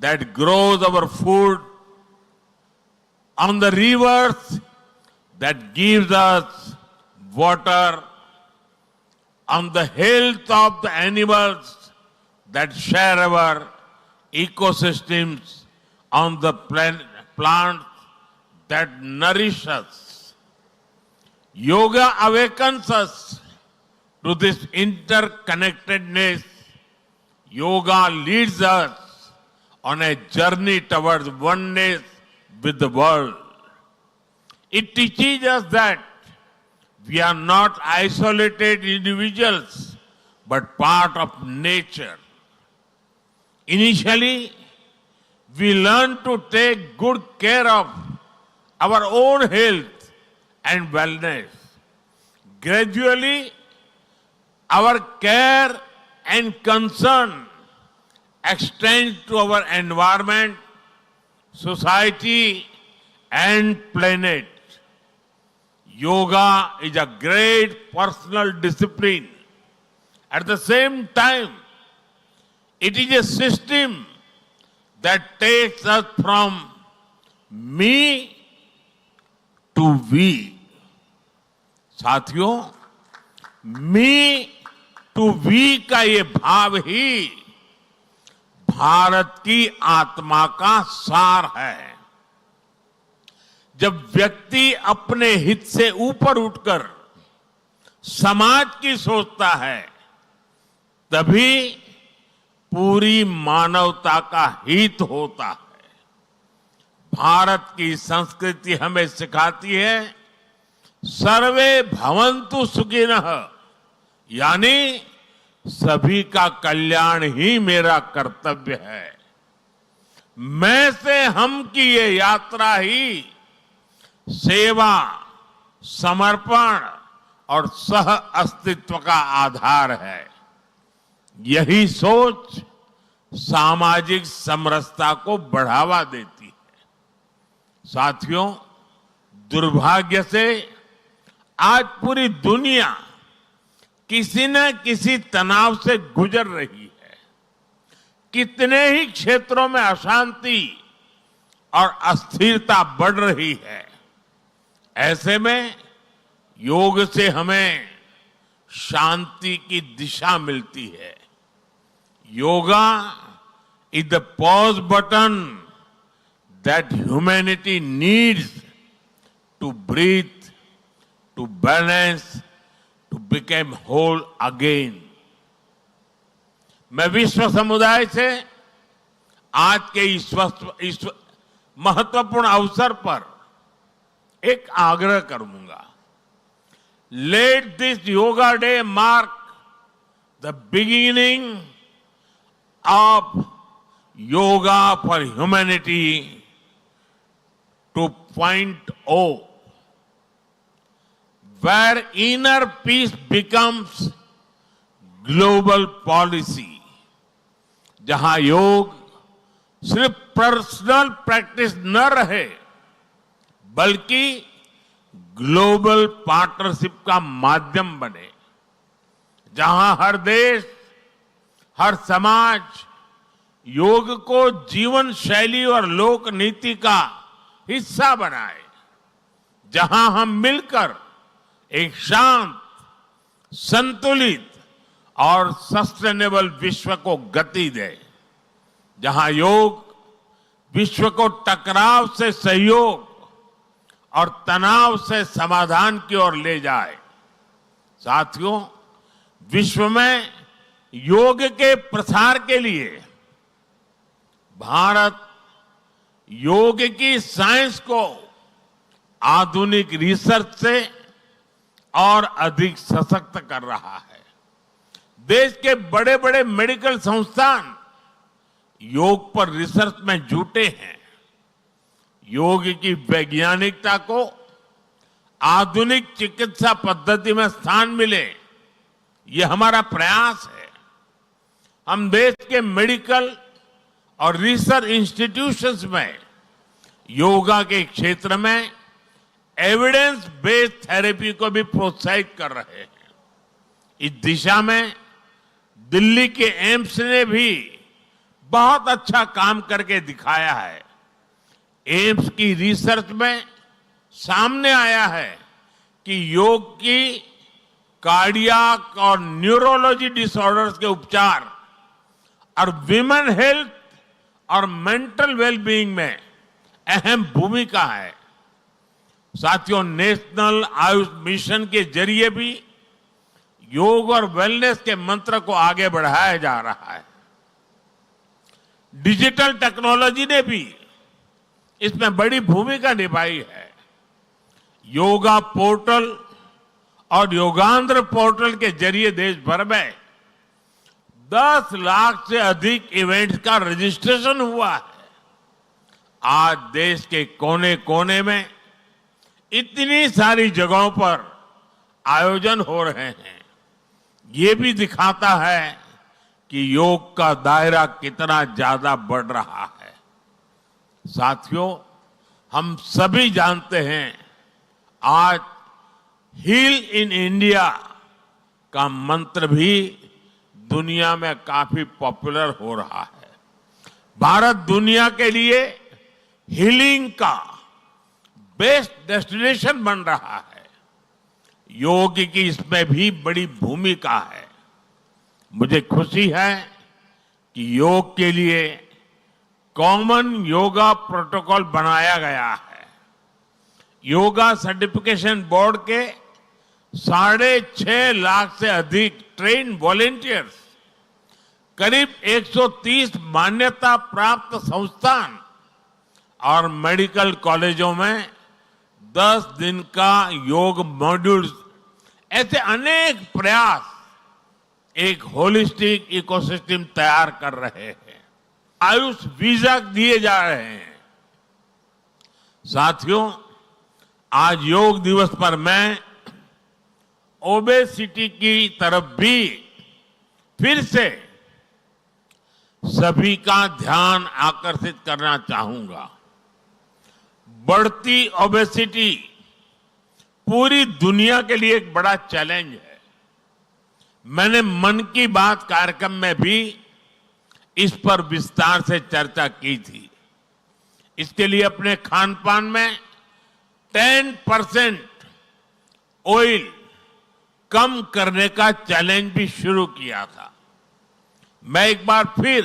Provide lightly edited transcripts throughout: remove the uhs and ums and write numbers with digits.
that grows our food, on the rivers that gives us water, on the health of the animals that share our ecosystems, on the plants that nourish us. Yoga awakens us to this interconnectedness. Yoga leads us on a journey towards oneness with the world. It teaches us that we are not isolated individuals, but part of nature. Initially, we learn to take good care of our own health and wellness. Gradually, our care and concern extends to our environment, society, and planet. Yoga is a great personal discipline. At the same time, it is a system that takes us from me to we. साथियों, मी to we का ये भाव ही भारत की आत्मा का सार है। जब व्यक्ति अपने हित से ऊपर उठकर समाज की सोचता है, तभी पूरी मानवता का हित होता है। भारत की संस्कृति हमें सिखाती है सर्वे भवन्तु सुखिनः, यानी सभी का कल्याण ही मेरा कर्तव्य है। मैं से हम की ये यात्रा ही सेवा, समर्पण और सह अस्तित्व का आधार है। यही सोच सामाजिक समरसता को बढ़ावा देती है। साथियों, दुर्भाग्य से आज पूरी दुनिया किसी न किसी तनाव से गुजर रही है। कितने ही क्षेत्रों में अशांति और अस्थिरता बढ़ रही है। ऐसे में योग से हमें शांति की दिशा मिलती है। Yoga is the pause button that humanity needs to breathe, to balance, to become whole again. मैं विश्व समुदाय से आज के इस महत्वपूर्ण अवसर पर एक आग्रह करूंगा। Let this yoga day mark the beginning of Yoga for Humanity 2.0, where inner peace becomes global policy, जहां योग सिर्फ पर्सनल प्रैक्टिस न रहे, बल्कि ग्लोबल पार्टनरशिप का माध्यम बने, जहां हर देश, हर समाज योग को जीवन शैली और लोक नीति का हिस्सा बनाए, जहां हम मिलकर एक शांत, संतुलित और सस्टेनेबल विश्व को गति दें, जहां योग विश्व को टकराव से सहयोग और तनाव से समाधान की ओर ले जाए। साथियों, विश्व में योग के प्रसार के लिए भारत योग की साइंस को आधुनिक रिसर्च से और अधिक सशक्त कर रहा है। देश के बड़े बड़े मेडिकल संस्थान योग पर रिसर्च में जुटे हैं। योग की वैज्ञानिकता को आधुनिक चिकित्सा पद्धति में स्थान मिले, ये हमारा प्रयास है। हम देश के मेडिकल और रिसर्च इंस्टीट्यूशंस में योगा के क्षेत्र में एविडेंस बेस्ड थेरेपी को भी प्रोत्साहित कर रहे हैं। इस दिशा में दिल्ली के एम्स ने भी बहुत अच्छा काम करके दिखाया है। एम्स की रिसर्च में सामने आया है कि योग की कार्डियक और न्यूरोलॉजी डिसऑर्डर्स के उपचार और विमेन हेल्थ और मेंटल वेलबीइंग में अहम भूमिका है। साथियों, नेशनल आयुष मिशन के जरिए भी योग और वेलनेस के मंत्र को आगे बढ़ाया जा रहा है। डिजिटल टेक्नोलॉजी ने भी इसमें बड़ी भूमिका निभाई है। योगा पोर्टल और योगांध्र पोर्टल के जरिए देश भर में 10 लाख से अधिक इवेंट्स का रजिस्ट्रेशन हुआ है। आज देश के कोने कोने में इतनी सारी जगहों पर आयोजन हो रहे हैं। ये भी दिखाता है कि योग का दायरा कितना ज्यादा बढ़ रहा है। साथियों, हम सभी जानते हैं आज हील इन इंडिया का मंत्र भी दुनिया में काफी पॉपुलर हो रहा है। भारत दुनिया के लिए हीलिंग का बेस्ट डेस्टिनेशन बन रहा है। योग की इसमें भी बड़ी भूमिका है। मुझे खुशी है कि योग के लिए कॉमन योगा प्रोटोकॉल बनाया गया है। योगा सर्टिफिकेशन बोर्ड के 6.5 लाख से अधिक ट्रेन वॉलेंटियर्स, करीब 130 मान्यता प्राप्त संस्थान और मेडिकल कॉलेजों में 10 दिन का योग मॉड्यूल्स, ऐसे अनेक प्रयास एक होलिस्टिक इकोसिस्टम तैयार कर रहे हैं। आयुष वीजा दिए जा रहे हैं। साथियों, आज योग दिवस पर मैं ओबेसिटी की तरफ भी फिर से सभी का ध्यान आकर्षित करना चाहूंगा। बढ़ती ओबेसिटी पूरी दुनिया के लिए एक बड़ा चैलेंज है। मैंने मन की बात कार्यक्रम में भी इस पर विस्तार से चर्चा की थी। इसके लिए अपने खान पान में 10% ऑयल कम करने का चैलेंज भी शुरू किया था। मैं एक बार फिर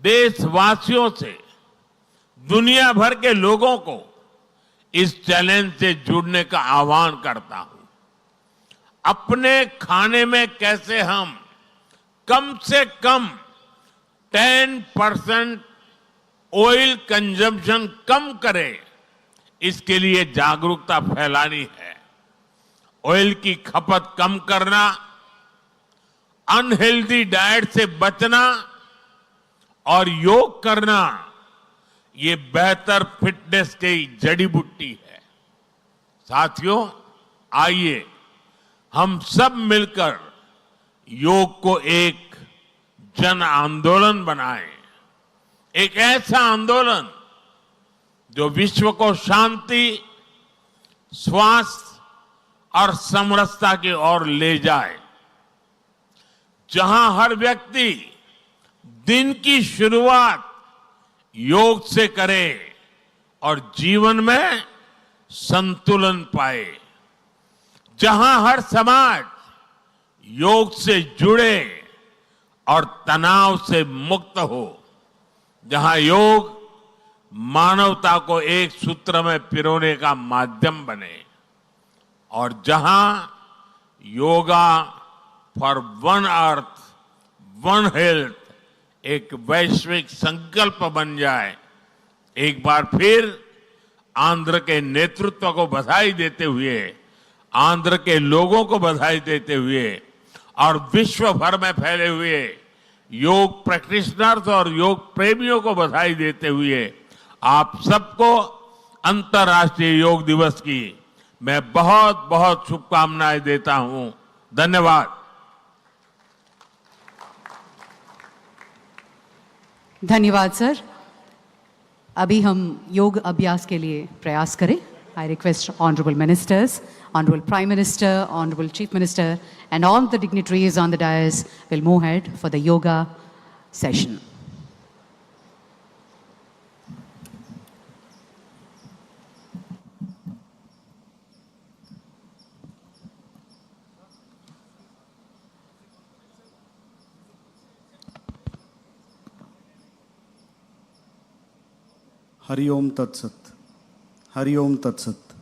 देशवासियों से, दुनिया भर के लोगों को इस चैलेंज से जुड़ने का आह्वान करता हूं। अपने खाने में कैसे हम कम से कम 10% ऑयल कंजम्पशन कम करें, इसके लिए जागरूकता फैलानी है। ऑयल की खपत कम करना, अनहेल्दी डाइट से बचना और योग करना, ये बेहतर फिटनेस की जड़ी बूटी है। साथियों, आइए हम सब मिलकर योग को एक जन आंदोलन बनाएं। एक ऐसा आंदोलन जो विश्व को शांति, स्वास्थ्य और समरसता की ओर ले जाए। जहां हर व्यक्ति दिन की शुरुआत योग से करे और जीवन में संतुलन पाए। जहां हर समाज योग से जुड़े और तनाव से मुक्त हो। जहां योग मानवता को एक सूत्र में पिरोने का माध्यम बने। और जहां yoga for one earth, one health एक वैश्विक संकल्प बन जाए। एक बार फिर आंध्र के नेतृत्व को बधाई देते हुए, आंध्र के लोगों को बधाई देते हुए और विश्व भर में फैले हुए योग प्रैक्टिशनर्स और योग प्रेमियों को बधाई देते हुए आप सबको अंतर्राष्ट्रीय योग दिवस की मैं बहुत बहुत शुभकामनाएं देता हूं। धन्यवाद। धन्यवाद सर। अभी हम योग अभ्यास के लिए प्रयास करें। I request Honorable Ministers, Honorable Prime Minister, Honorable Chief Minister and all the dignitaries on the dais will move ahead for the yoga session. Hari ओम तत्सत. हरि ओम तत्सत.